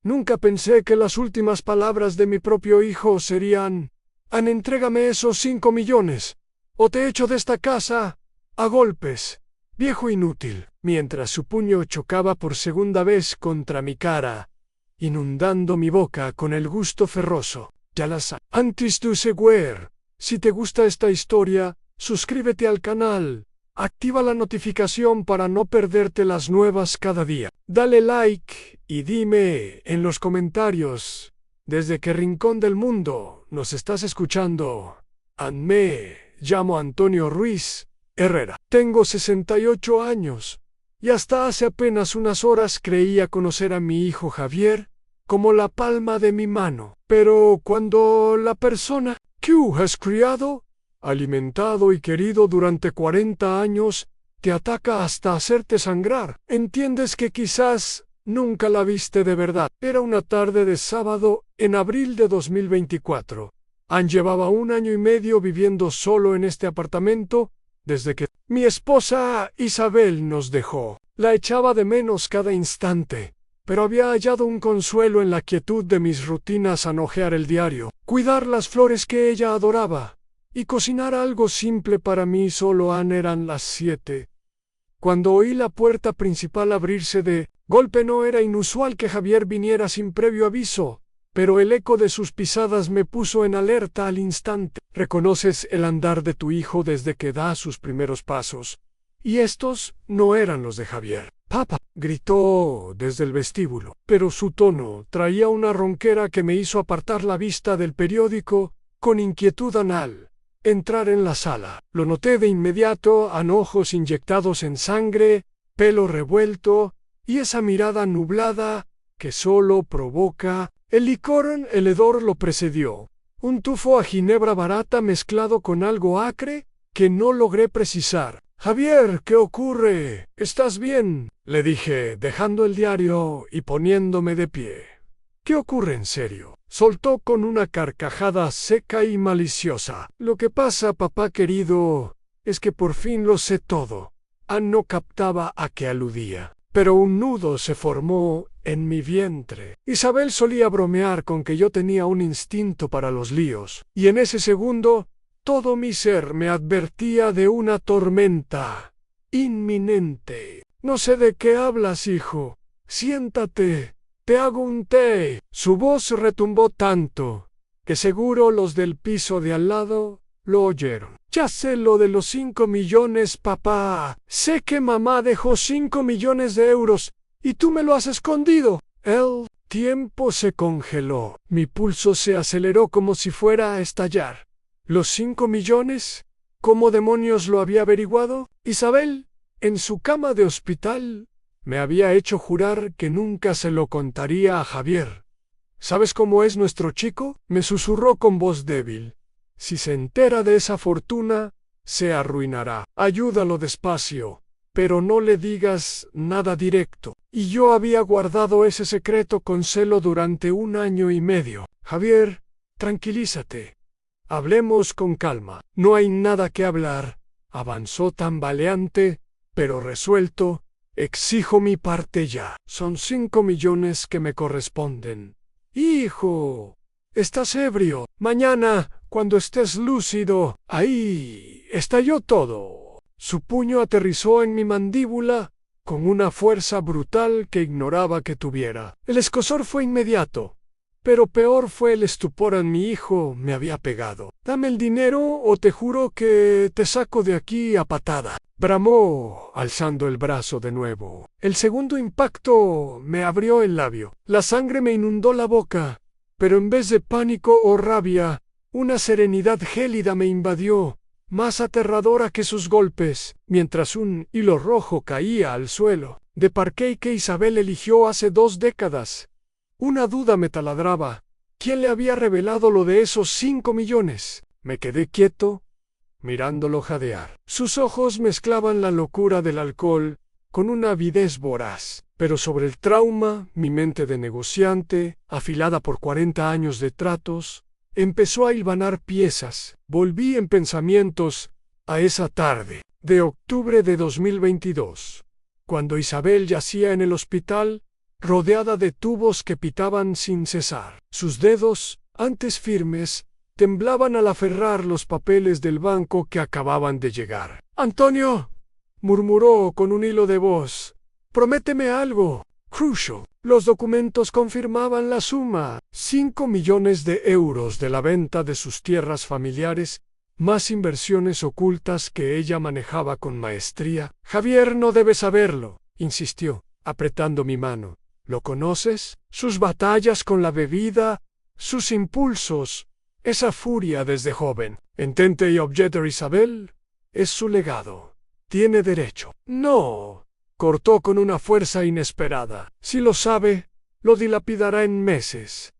Nunca pensé que las últimas palabras de mi propio hijo serían: entrégame esos 5 millones, o te echo de esta casa a golpes, viejo inútil. Mientras su puño chocaba por segunda vez contra mi cara, inundando mi boca con el gusto ferroso. Ya la sabes. Antes de seguir, si te gusta esta historia, suscríbete al canal. Activa la notificación para no perderte las nuevas cada día. Dale like y dime en los comentarios desde qué rincón del mundo nos estás escuchando. Me llamo Antonio Ruiz Herrera. Tengo 68 años y hasta hace apenas unas horas creía conocer a mi hijo Javier como la palma de mi mano. Pero cuando la persona que has criado, alimentado y querido durante 40 años, te ataca hasta hacerte sangrar, entiendes que quizás nunca la viste de verdad. Era una tarde de sábado en abril de 2024. Llevaba 1 año y medio viviendo solo en este apartamento desde que mi esposa Isabel nos dejó. La echaba de menos cada instante, pero había hallado un consuelo en la quietud de mis rutinas al hojear el diario, cuidar las flores que ella adoraba y cocinar algo simple para mí. Solo eran las 7. Cuando oí la puerta principal abrirse de golpe. No era inusual que Javier viniera sin previo aviso, pero el eco de sus pisadas me puso en alerta al instante. Reconoces el andar de tu hijo desde que da sus primeros pasos, y estos no eran los de Javier. «Papá», gritó desde el vestíbulo, pero su tono traía una ronquera que me hizo apartar la vista del periódico con inquietud anal. Entrar en la sala. Lo noté de inmediato, ojos inyectados en sangre, pelo revuelto y esa mirada nublada que solo provoca el licor. El hedor lo precedió. Un tufo a ginebra barata mezclado con algo acre que no logré precisar. «Javier, ¿qué ocurre? ¿Estás bien?», le dije, dejando el diario y poniéndome de pie. «¿Qué ocurre en serio?», soltó con una carcajada seca y maliciosa. «Lo que pasa, papá querido, es que por fin lo sé todo». No captaba a qué aludía, pero un nudo se formó en mi vientre. Isabel solía bromear con que yo tenía un instinto para los líos, y en ese segundo todo mi ser me advertía de una tormenta inminente. «No sé de qué hablas, hijo. Siéntate. Te hago un té». Su voz retumbó tanto que seguro los del piso de al lado lo oyeron. «Ya sé lo de los 5 millones, papá. Sé que mamá dejó 5 millones de euros y tú me lo has escondido». El tiempo se congeló. Mi pulso se aceleró como si fuera a estallar. ¿Los 5 millones? ¿Cómo demonios lo había averiguado? Isabel, en su cama de hospital, me había hecho jurar que nunca se lo contaría a Javier. «¿Sabes cómo es nuestro chico?», me susurró con voz débil. «Si se entera de esa fortuna, se arruinará. Ayúdalo despacio, pero no le digas nada directo». Y yo había guardado ese secreto con celo durante 1 año y medio. «Javier, tranquilízate. Hablemos con calma». «No hay nada que hablar», avanzó tambaleante, pero resuelto. «Exijo mi parte ya. Son 5 millones que me corresponden». «Hijo, estás ebrio. Mañana, cuando estés lúcido». Ahí estalló todo. Su puño aterrizó en mi mandíbula con una fuerza brutal que ignoraba que tuviera. El escozor fue inmediato, pero peor fue el estupor. Mi hijo me había pegado. «Dame el dinero o te juro que te saco de aquí a patada», bramó, alzando el brazo de nuevo. El segundo impacto me abrió el labio. La sangre me inundó la boca, pero en vez de pánico o rabia, una serenidad gélida me invadió, más aterradora que sus golpes, mientras un hilo rojo caía al suelo. De parqué que Isabel eligió hace 2 décadas. Una duda me taladraba. ¿Quién le había revelado lo de esos 5 millones? Me quedé quieto, mirándolo jadear. Sus ojos mezclaban la locura del alcohol con una avidez voraz. Pero sobre el trauma, mi mente de negociante, afilada por 40 años de tratos, empezó a hilvanar piezas. Volví en pensamientos a esa tarde de octubre de 2022, cuando Isabel yacía en el hospital, rodeada de tubos que pitaban sin cesar. Sus dedos, antes firmes, temblaban al aferrar los papeles del banco que acababan de llegar. «Antonio», murmuró con un hilo de voz, «prométeme algo. Crucial». Los documentos confirmaban la suma: 5 millones de euros de la venta de sus tierras familiares, más inversiones ocultas que ella manejaba con maestría. «Javier no debe saberlo», insistió, apretando mi mano. «¿Lo conoces? Sus batallas con la bebida, sus impulsos, esa furia desde joven. Intente y objeter Isabel, es su legado. Tiene derecho». «No», cortó con una fuerza inesperada. «Si lo sabe, lo dilapidará en meses.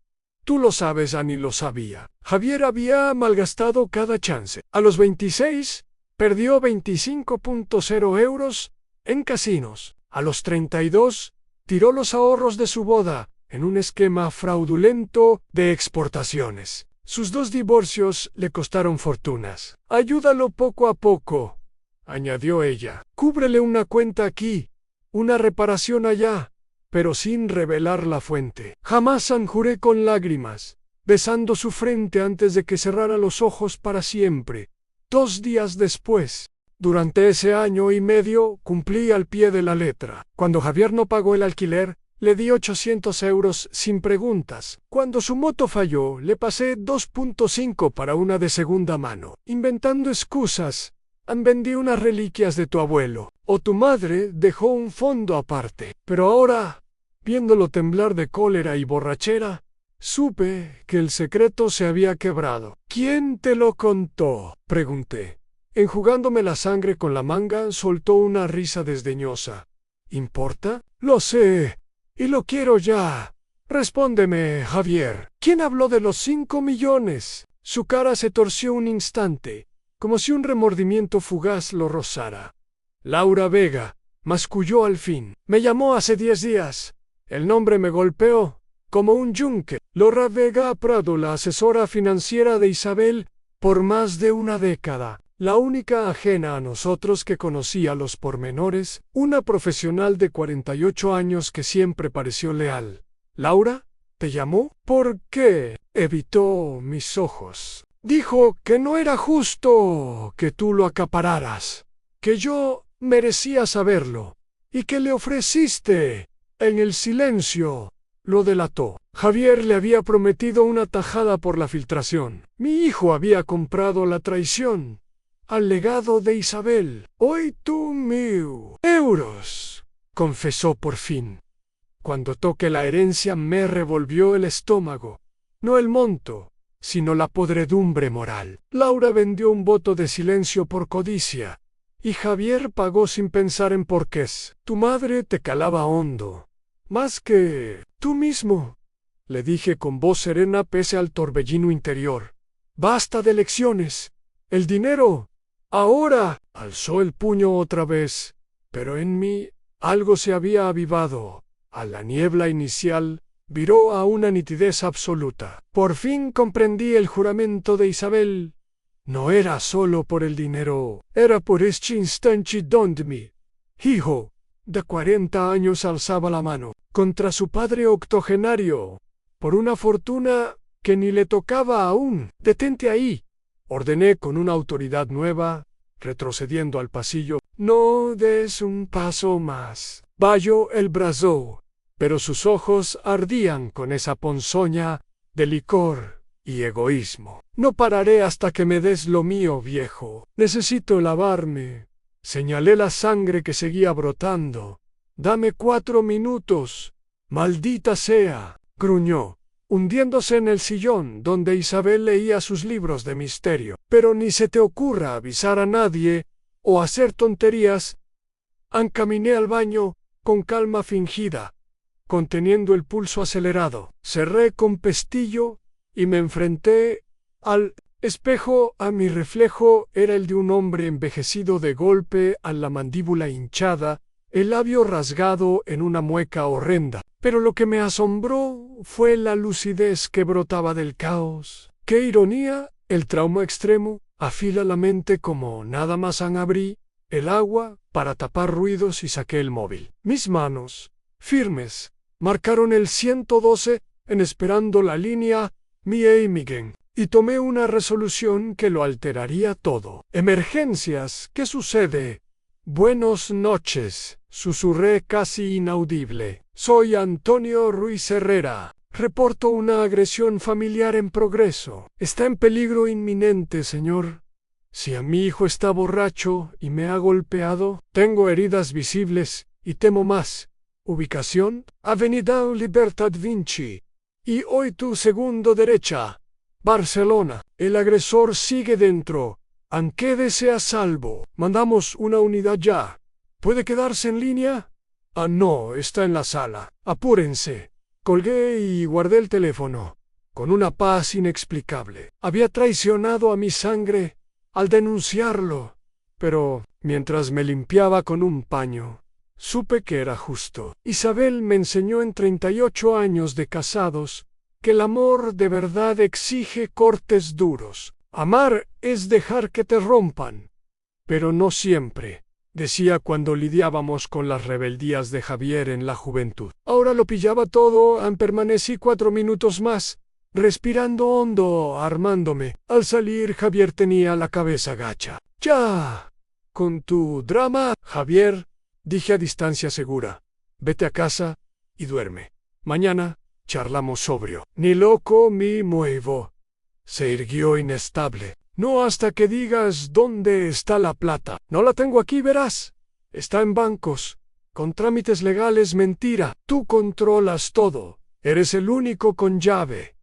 Tú lo sabes, Annie lo sabía». Javier había malgastado cada chance. A los 26, perdió 25.0 euros en casinos. A los 32, tiró los ahorros de su boda en un esquema fraudulento de exportaciones. Sus 2 divorcios le costaron fortunas. «Ayúdalo poco a poco», añadió ella. «Cúbrele una cuenta aquí, una reparación allá», pero sin revelar la fuente. Jamás sanjuré con lágrimas, besando su frente antes de que cerrara los ojos para siempre. 2 días después, durante ese año y medio, cumplí al pie de la letra. Cuando Javier no pagó el alquiler, le di 800 euros sin preguntas. Cuando su moto falló, le pasé 2.5 para una de segunda mano. Inventando excusas, vendí unas reliquias de tu abuelo, o tu madre dejó un fondo aparte. Pero ahora, viéndolo temblar de cólera y borrachera, supe que el secreto se había quebrado. «¿Quién te lo contó?», pregunté. Enjugándome la sangre con la manga, soltó una risa desdeñosa. «¿Importa? Lo sé, y lo quiero ya. Respóndeme, Javier. ¿Quién habló de los 5 millones?» Su cara se torció un instante, como si un remordimiento fugaz lo rozara. «Laura Vega», masculló al fin. «Me llamó hace 10 días. El nombre me golpeó como un yunque. Laura Vega Prado, la asesora financiera de Isabel por más de una década. La única ajena a nosotros que conocía los pormenores, una profesional de 48 años que siempre pareció leal. «¿Laura? ¿Te llamó? ¿Por qué?» Evitó mis ojos. «Dijo que no era justo que tú lo acapararas, que yo merecía saberlo, y que le ofreciste en el silencio». Lo delató. Javier le había prometido una tajada por la filtración. Mi hijo había comprado la traición al legado de Isabel. «8.000 euros», confesó por fin. Cuando toqué la herencia me revolvió el estómago. No el monto, sino la podredumbre moral. Laura vendió un voto de silencio por codicia, y Javier pagó sin pensar en porqués. «Tu madre te calaba hondo, más que tú mismo», le dije con voz serena pese al torbellino interior. «Basta de lecciones. El dinero. Ahora». Alzó el puño otra vez, pero en mí algo se había avivado. A la niebla inicial viró a una nitidez absoluta. Por fin comprendí el juramento de Isabel. No era solo por el dinero, era por este instante donde mi hijo de 40 años alzaba la mano contra su padre octogenario, por una fortuna que ni le tocaba aún. «Detente ahí», ordené con una autoridad nueva, retrocediendo al pasillo. «No des un paso más». Bajó el brazo, pero sus ojos ardían con esa ponzoña de licor y egoísmo. «No pararé hasta que me des lo mío, viejo. Necesito lavarme». Señalé la sangre que seguía brotando. «Dame 4 minutos. Maldita sea», gruñó, hundiéndose en el sillón donde Isabel leía sus libros de misterio. «Pero ni se te ocurra avisar a nadie o hacer tonterías». Encaminé al baño con calma fingida, conteniendo el pulso acelerado. Cerré con pestillo y me enfrenté al espejo. A mi reflejo era el de un hombre envejecido de golpe, a la mandíbula hinchada, el labio rasgado en una mueca horrenda. Pero lo que me asombró fue la lucidez que brotaba del caos. ¡Qué ironía! El trauma extremo afila la mente como nada más. Abrí el agua para tapar ruidos y saqué el móvil. Mis manos, firmes, Marcaron el 112 en esperando la línea Meiningen, y tomé una resolución que lo alteraría todo. Emergencias, ¿qué sucede? Buenas noches, susurré casi inaudible. Soy Antonio Ruiz Herrera. Reporto una agresión familiar en progreso. Está en peligro inminente, señor. Si a mi hijo está borracho y me ha golpeado, tengo heridas visibles y temo más. Ubicación: Avenida Libertad Vinci. Y hoy tu segundo derecha. Barcelona. El agresor sigue dentro. Quédese a salvo. Mandamos una unidad ya. ¿Puede quedarse en línea? No, está en la sala. Apúrense. Colgué y guardé el teléfono, con una paz inexplicable. Había traicionado a mi sangre al denunciarlo, pero mientras me limpiaba con un paño, supe que era justo. Isabel me enseñó en 38 años de casados que el amor de verdad exige cortes duros. Amar es dejar que te rompan, pero no siempre, decía cuando lidiábamos con las rebeldías de Javier en la juventud. Ahora lo pillaba todo. Permanecí 4 minutos más, respirando hondo, armándome. Al salir, Javier tenía la cabeza gacha. «Ya, con tu drama, Javier», dije a distancia segura. «Vete a casa y duerme. Mañana charlamos sobrio». «Ni loco me muevo», se irguió inestable. «No hasta que digas dónde está la plata». «No la tengo aquí, verás. Está en bancos. Con trámites legales, mentira. Tú controlas todo. Eres el único con llave».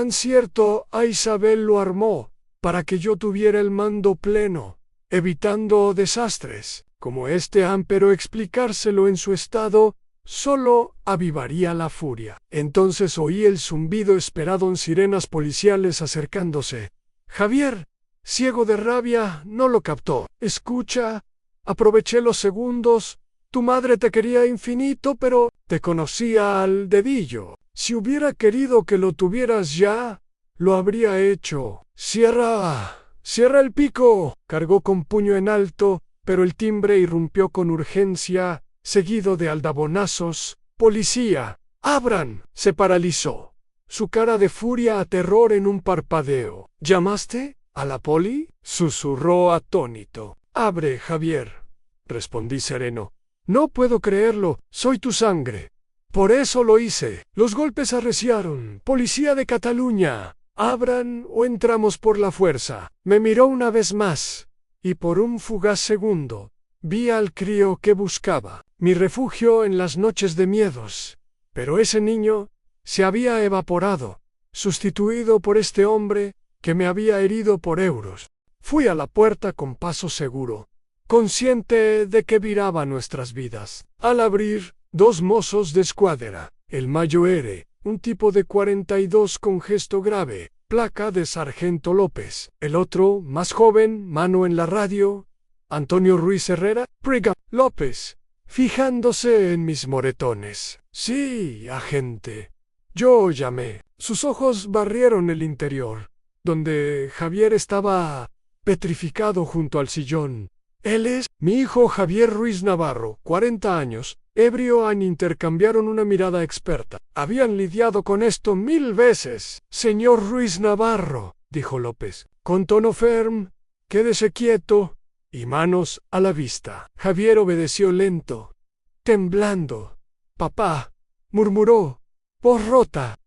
Cierto, a Isabel lo armó para que yo tuviera el mando pleno, evitando desastres como este, pero explicárselo en su estado solo avivaría la furia. Entonces oí el zumbido esperado en sirenas policiales acercándose. Javier, ciego de rabia, no lo captó. «Escucha, aproveché los segundos. Tu madre te quería infinito, pero te conocía al dedillo. Si hubiera querido que lo tuvieras ya, lo habría hecho. Cierra el pico», cargó con puño en alto, pero el timbre irrumpió con urgencia, seguido de aldabonazos. «¡Policía! ¡Abran!». Se paralizó, su cara de furia a terror en un parpadeo. «¿Llamaste a la poli?», susurró atónito. «Abre, Javier», respondí sereno. «No puedo creerlo, soy tu sangre. Por eso lo hice». Los golpes arreciaron. «Policía de Cataluña, abran o entramos por la fuerza». Me miró una vez más, y por un fugaz segundo vi al crío que buscaba, mi refugio en las noches de miedos. Pero ese niño se había evaporado, sustituido por este hombre que me había herido por euros. Fui a la puerta con paso seguro, consciente de que viraba nuestras vidas. Al abrir, 2 mozos de escuadra. El mayor, un tipo de 42 con gesto grave, placa de Sargento López. El otro, más joven, mano en la radio, Antonio Ruiz Herrera, Priga López, fijándose en mis moretones. «Sí, agente». Yo llamé. Sus ojos barrieron el interior, donde Javier estaba petrificado junto al sillón. «Él es mi hijo Javier Ruiz Navarro, 40 años. Ebrio. Intercambiaron una mirada experta. Habían lidiado con esto 1000 veces. «Señor Ruiz Navarro», dijo López, con tono firme, «quédese quieto y manos a la vista». Javier obedeció lento, temblando. «Papá», murmuró, voz rota.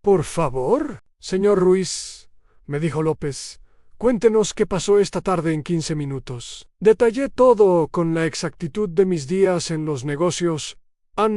«Por favor». «Señor Ruiz», me dijo López, «cuéntenos qué pasó esta tarde en 15 minutos». Detallé todo con la exactitud de mis días en los negocios.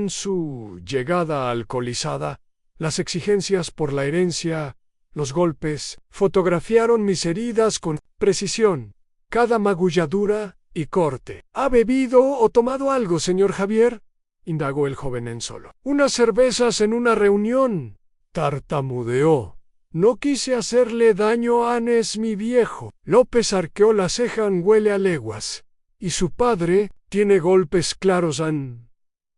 Su llegada alcoholizada, las exigencias por la herencia, los golpes. Fotografiaron mis heridas con precisión, cada magulladura y corte. «¿Ha bebido o tomado algo, señor Javier?», indagó el joven en solo. «Unas cervezas en una reunión», tartamudeó. «No quise hacerle daño a Anes, mi viejo». López arqueó la ceja. «Huele a leguas. ¿Y su padre tiene golpes claros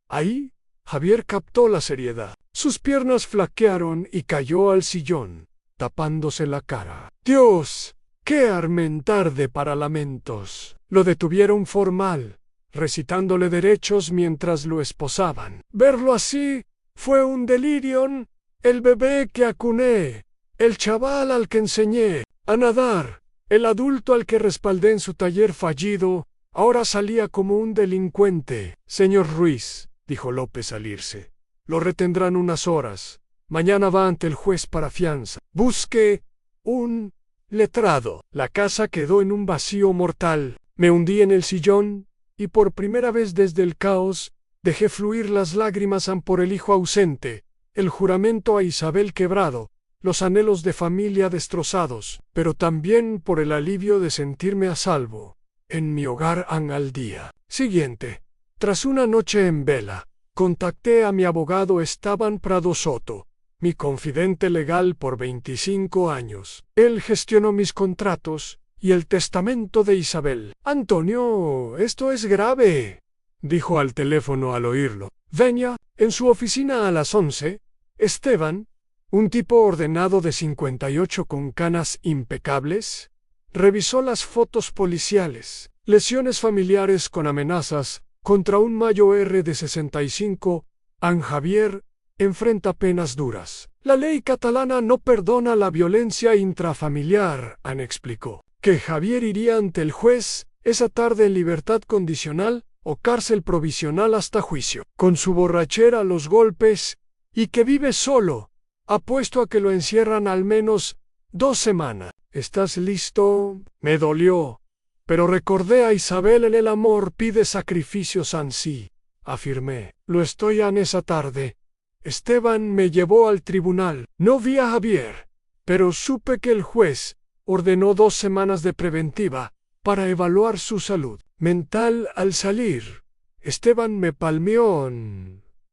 ahí?» Javier captó la seriedad. Sus piernas flaquearon y cayó al sillón, tapándose la cara. «Dios, qué armen tarde para lamentos». Lo detuvieron formal, recitándole derechos mientras lo esposaban. Verlo así Fue un delirio, el bebé que acuné, el chaval al que enseñé a nadar, el adulto al que respaldé en su taller fallido, ahora salía como un delincuente. Señor Ruiz, dijo López al irse, lo retendrán unas horas. Mañana va ante el juez para fianza. Busque un letrado. La casa quedó en un vacío mortal. Me hundí en el sillón, y por primera vez desde el caos, dejé fluir las lágrimas por el hijo ausente, el juramento a Isabel quebrado, los anhelos de familia destrozados, pero también por el alivio de sentirme a salvo, en mi hogar al día siguiente. Tras una noche en vela, contacté a mi abogado Esteban Prado Soto, mi confidente legal por 25 años. Él gestionó mis contratos y el testamento de Isabel. Antonio, esto es grave, dijo al teléfono al oírlo. Venía, en su oficina a las 11, Esteban, un tipo ordenado de 58 con canas impecables, revisó las fotos policiales, lesiones familiares con amenazas contra un Mayo R de 65, Javier enfrenta penas duras. La ley catalana no perdona la violencia intrafamiliar, explicó, que Javier iría ante el juez esa tarde en libertad condicional o cárcel provisional hasta juicio. Con su borrachera, los golpes, y que vive solo, apuesto a que lo encierran al menos 2 semanas. ¿Estás listo? Me dolió, pero recordé a Isabel en el amor pide sacrificios ansí, afirmé. Lo estoy en esa tarde. Esteban me llevó al tribunal. No vi a Javier, pero supe que el juez ordenó 2 semanas de preventiva para evaluar su salud mental al salir. Esteban me palmeó.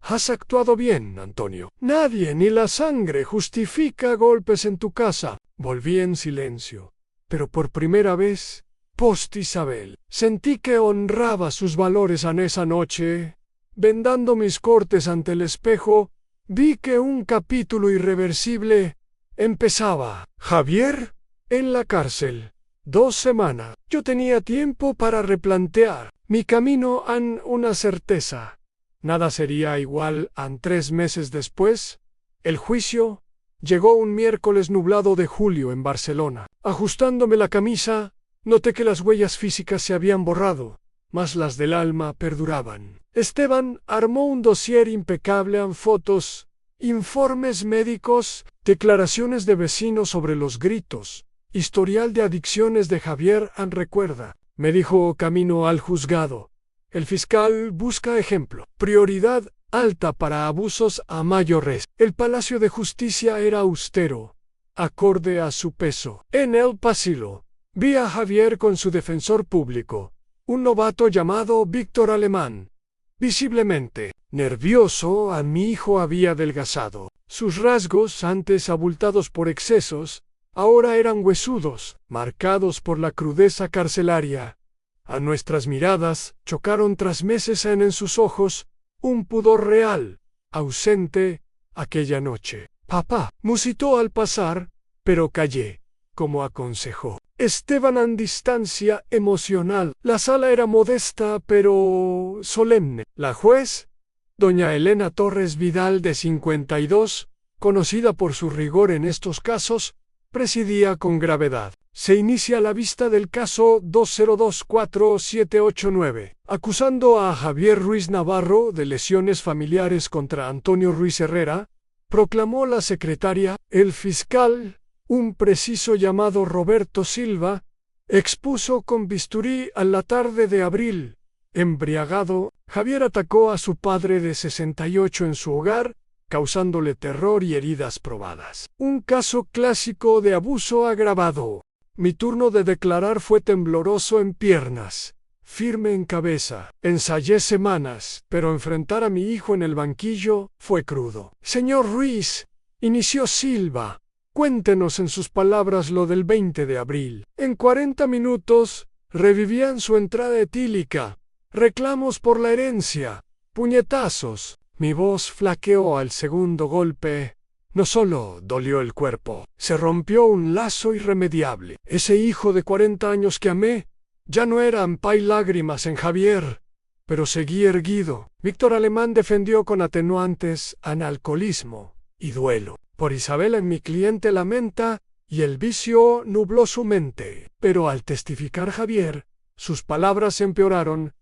Has actuado bien, Antonio. Nadie, ni la sangre, justifica golpes en tu casa. Volví en silencio, pero por primera vez, post Isabel, sentí que honraba sus valores en esa noche. Vendando mis cortes ante el espejo, vi que un capítulo irreversible empezaba. Javier, en la cárcel. 2 semanas. Yo tenía tiempo para replantear mi camino en una certeza. Nada sería igual 3 meses después. El juicio llegó un miércoles nublado de julio en Barcelona. Ajustándome la camisa, noté que las huellas físicas se habían borrado, mas las del alma perduraban. Esteban armó un dossier impecable en fotos, informes médicos, declaraciones de vecinos sobre los gritos, historial de adicciones de Javier recuerda. Me dijo camino al juzgado. El fiscal busca ejemplo. Prioridad alta para abusos a mayores. El Palacio de Justicia era austero, acorde a su peso. En el pasillo, vi a Javier con su defensor público, un novato llamado Víctor Alemán. Visiblemente nervioso, a mi hijo había adelgazado. Sus rasgos, antes abultados por excesos, ahora eran huesudos, marcados por la crudeza carcelaria. A nuestras miradas chocaron tras meses en sus ojos un pudor real, ausente aquella noche. Papá, musitó al pasar, pero callé, como aconsejó. Esteban en distancia emocional. La sala era modesta, pero solemne. La juez, doña Elena Torres Vidal de 52, conocida por su rigor en estos casos, presidía con gravedad. Se inicia la vista del caso 2024-789, acusando a Javier Ruiz Navarro de lesiones familiares contra Antonio Ruiz Herrera, proclamó la secretaria. El fiscal, un preciso llamado Roberto Silva, expuso con bisturí a la tarde de abril. Embriagado, Javier atacó a su padre de 68 en su hogar, causándole terror y heridas probadas. Un caso clásico de abuso agravado. Mi turno de declarar fue tembloroso en piernas, firme en cabeza. Ensayé semanas, pero enfrentar a mi hijo en el banquillo fue crudo. Señor Ruiz, inició Silva, cuéntenos en sus palabras lo del 20 de abril. En 40 minutos, revivían su entrada etílica, reclamos por la herencia, puñetazos. Mi voz flaqueó al segundo golpe. No solo dolió el cuerpo, se rompió un lazo irremediable. Ese hijo de 40 años que amé, ya no eran pay lágrimas en Javier. pero seguí erguido. Víctor Alemán defendió con atenuantes alcoholismo y duelo. Por Isabela mi cliente lamenta, y el vicio nubló su mente. Pero al testificar Javier, sus palabras empeoraron.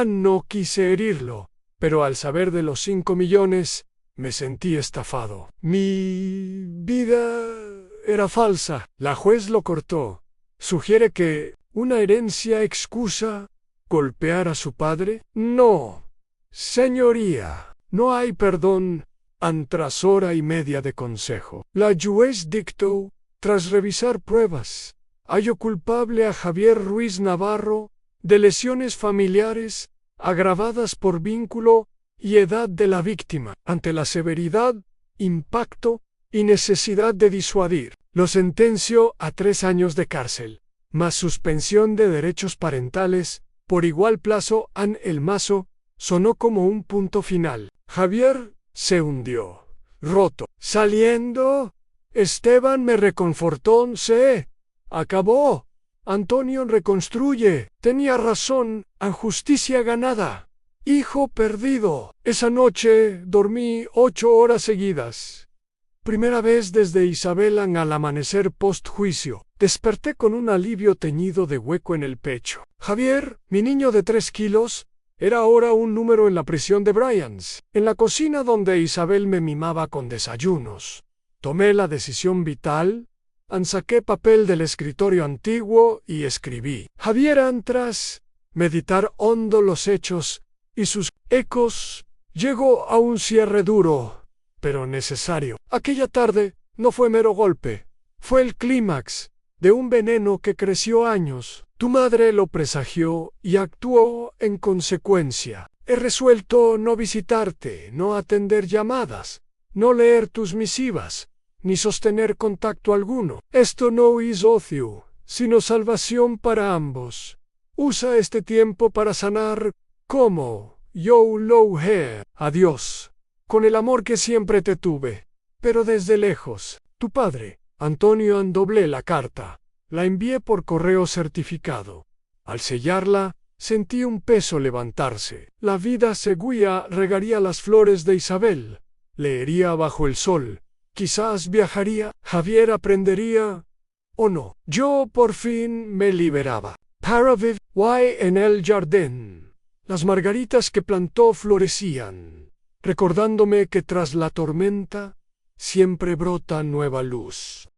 No quise herirlo, pero al saber de los 5 millones, me sentí estafado. Mi vida era falsa. La juez lo cortó. ¿Sugiere que una herencia excusa golpear a su padre? No, señoría, no hay perdón tras hora y media de consejo. La juez dictó, tras revisar pruebas, hallo culpable a Javier Ruiz Navarro de lesiones familiares agravadas por vínculo y edad de la víctima. Ante la severidad, impacto y necesidad de disuadir, lo sentenció a 3 años de cárcel, más suspensión de derechos parentales, por igual plazo. El mazo sonó como un punto final. Javier se hundió, roto. Saliendo, Esteban me reconfortó. Se acabó. Antonio reconstruye. Tenía razón. Justicia ganada. Hijo perdido. Esa noche dormí 8 horas seguidas. Primera vez desde Isabela al amanecer post-juicio. Desperté con un alivio teñido de hueco en el pecho. Javier, mi niño de 3 kilos, era ahora un número en la prisión de Bryans. En la cocina donde Isabel me mimaba con desayunos. Tomé la decisión vital, saqué papel del escritorio antiguo y escribí. Javier tras meditar hondo los hechos y sus ecos, llegó a un cierre duro, pero necesario. Aquella tarde no fue mero golpe, fue el clímax de un veneno que creció años. Tu madre lo presagió y actuó en consecuencia. He resuelto no visitarte, no atender llamadas, no leer tus misivas, ni sostener contacto alguno. Esto no es ocio, sino salvación para ambos. Usa este tiempo para sanar como yo lo he. Adiós, con el amor que siempre te tuve, pero desde lejos. Tu padre. Antonio. Doblé la carta. La envié por correo certificado. Al sellarla, sentí un peso levantarse. La vida seguía, regaría las flores de Isabel, leería bajo el sol, quizás viajaría, Javier aprendería, o no. Yo por fin me liberaba. Para vivir en el jardín. Las margaritas que plantó florecían, recordándome que tras la tormenta siempre brota nueva luz.